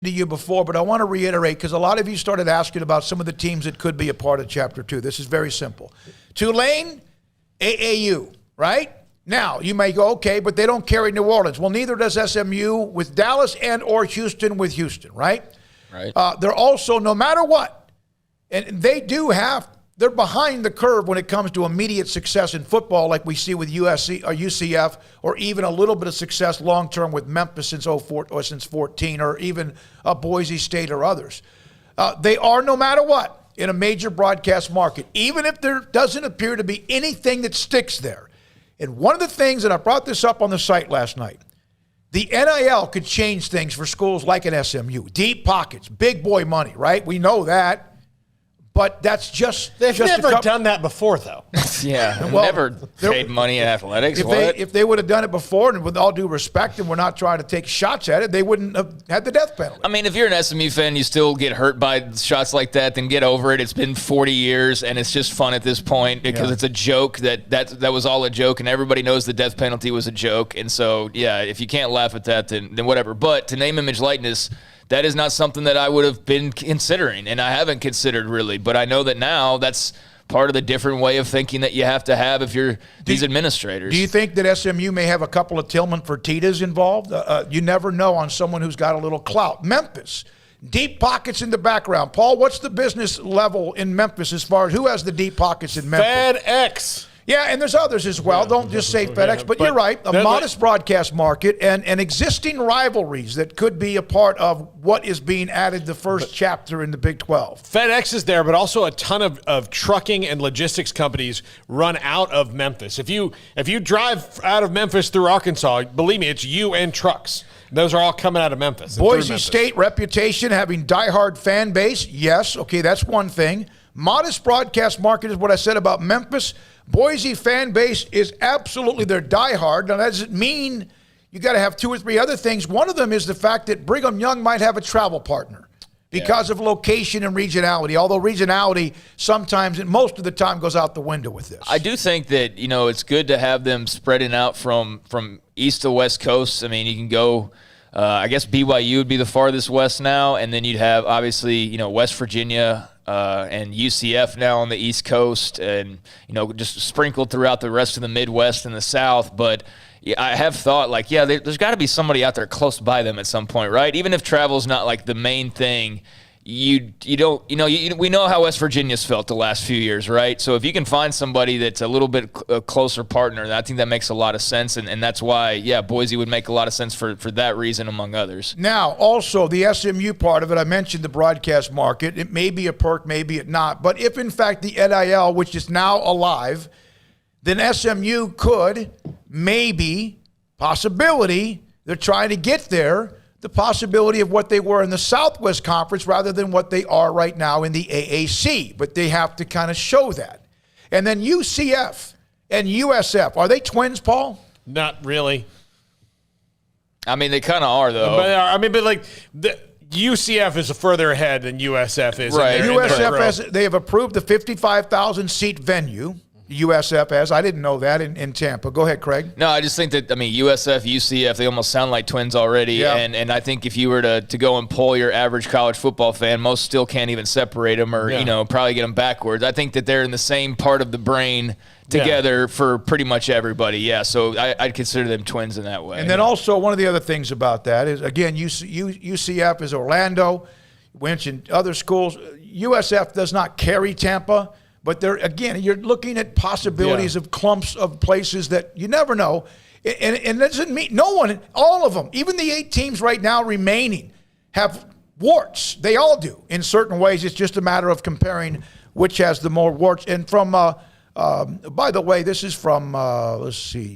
to you before, but I want to reiterate because a lot of you started asking about some of the teams that could be a part of Chapter 2. This is very simple. Tulane, AAU, right? Now, you may go, okay, but they don't carry New Orleans. Well, neither does SMU with Dallas and or Houston with Houston, right? Right. They're also, no matter what, and they're behind the curve when it comes to immediate success in football like we see with USC or UCF, or even a little bit of success long-term with Memphis since 14, or even Boise State or others. They are, no matter what, in a major broadcast market, even if there doesn't appear to be anything that sticks there. And one of the things, and I brought this up on the site last night, the NIL could change things for schools like an SMU. Deep pockets, big boy money, right? We know that. But that's They've never done that before, though. Yeah, well, never paid money in athletics. If they would have done it before, and with all due respect, and we're not trying to take shots at it, they wouldn't have had the death penalty. I mean, if you're an SMU fan, you still get hurt by shots like that, then get over it. It's been 40 years, and it's just fun at this point because it's a joke that was all a joke, and everybody knows the death penalty was a joke. And so, yeah, if you can't laugh at that, then whatever. But to name, image, likeness, that is not something that I would have been considering, and I haven't considered really. But I know that now that's part of the different way of thinking that you have to have if you're these administrators. Do you think that SMU may have a couple of Tillman Fertittas involved? You never know on someone who's got a little clout. Memphis, deep pockets in the background. Paul, what's the business level in Memphis as far as who has the deep pockets in Memphis? FedEx. Yeah, and there's others as well. Don't just say FedEx, but you're right. A modest broadcast market and existing rivalries that could be a part of what is being added the first chapter in the Big 12. FedEx is there, but also a ton of trucking and logistics companies run out of Memphis. If you drive out of Memphis through Arkansas, believe me, it's you and trucks. Those are all coming out of Memphis. Boise State reputation, having diehard fan base, yes. Okay, that's one thing. Modest broadcast market is what I said about Memphis. Boise fan base is absolutely their diehard. Now, that doesn't mean you got to have two or three other things. One of them is the fact that Brigham Young might have a travel partner because of location and regionality, although regionality sometimes and most of the time goes out the window with this. I do think that, it's good to have them spreading out from east to west coast. I mean, you can go I guess BYU would be the farthest west now, and then you'd have, obviously, West Virginia and UCF now on the East Coast, and just sprinkled throughout the rest of the Midwest and the South. But I have thought, there's got to be somebody out there close by them at some point, right? Even if travel's not like the main thing, we know how West Virginia's felt the last few years, right? So if you can find somebody that's a little bit closer partner, I think that makes a lot of sense, and that's why, Boise would make a lot of sense for that reason, among others. Now, also, the SMU part of it, I mentioned the broadcast market. It may be a perk, maybe it not. But if, in fact, the NIL, which is now alive, then SMU could, maybe, possibility, they're trying to get there, the possibility of what they were in the Southwest Conference rather than what they are right now in the AAC. But they have to kind of show that. And then UCF and USF, are they twins, Paul? Not really. I mean, they kind of are, though. But UCF is further ahead than USF is. Right. USF they have approved the 55,000 seat venue. USF has. I didn't know that in Tampa. Go ahead, Craig. No, I just think that, USF, UCF, they almost sound like twins already. Yeah. And I think if you were to go and poll your average college football fan, most still can't even separate them or, probably get them backwards. I think that they're in the same part of the brain together for pretty much everybody. Yeah, so I'd consider them twins in that way. And then also one of the other things about that is, again, UCF is Orlando, mentioned other schools. USF does not carry Tampa. But you're looking at possibilities of clumps of places that you never know. And it doesn't mean all of them, even the 8 teams right now remaining, have warts. They all do in certain ways. It's just a matter of comparing which has the more warts. And from, by the way, this is from,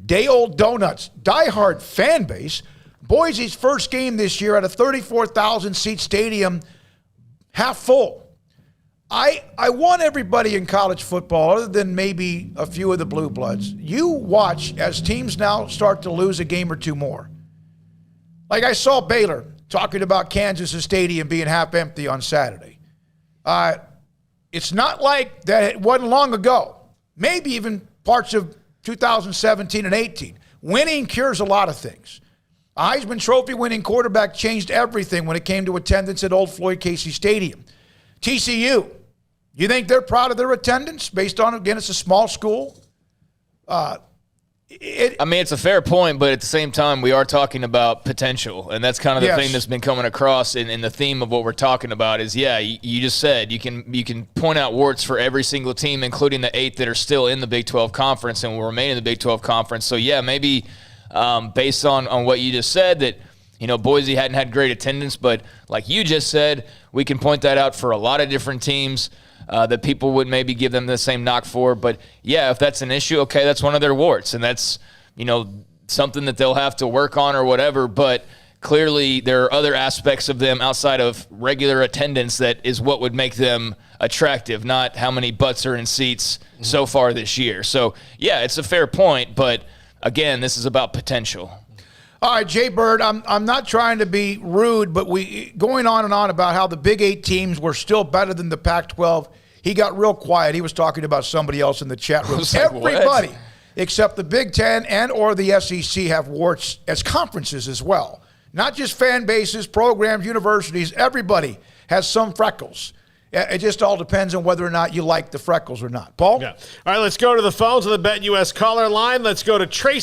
Day Old Donuts, diehard fan base. Boise's first game this year at a 34,000-seat stadium, half full. I want everybody in college football, other than maybe a few of the blue bloods, you watch as teams now start to lose a game or two more. Like I saw Baylor talking about Kansas' stadium being half empty on Saturday. It's not like that it wasn't long ago. Maybe even parts of 2017 and 18. Winning cures a lot of things. A Heisman Trophy winning quarterback changed everything when it came to attendance at Old Floyd Casey Stadium. TCU, you think they're proud of their attendance based on, again, it's a small school? It's a fair point, but at the same time, we are talking about potential, and that's kind of the thing that's been coming across in the theme of what we're talking about is, you just said you can point out warts for every single team, including the 8 that are still in the Big 12 Conference and will remain in the Big 12 Conference. So, maybe based on what you just said that, Boise hadn't had great attendance, but like you just said, we can point that out for a lot of different teams. That people would maybe give them the same knock for. But, if that's an issue, okay, that's one of their warts. And that's, something that they'll have to work on or whatever. But clearly there are other aspects of them outside of regular attendance that is what would make them attractive, not how many butts are in seats so far this year. So, it's a fair point. But, again, this is about potential. All right, Jay Bird, I'm not trying to be rude, but we going on and on about how the Big 8 teams were still better than the Pac-12. He got real quiet. He was talking about somebody else in the chat room. Everybody except the Big 10 and or the SEC have warts as conferences as well. Not just fan bases, programs, universities. Everybody has some freckles. It just all depends on whether or not you like the freckles or not. Paul? Yeah. All right, let's go to the phones of the BetUS caller line. Let's go to Tracy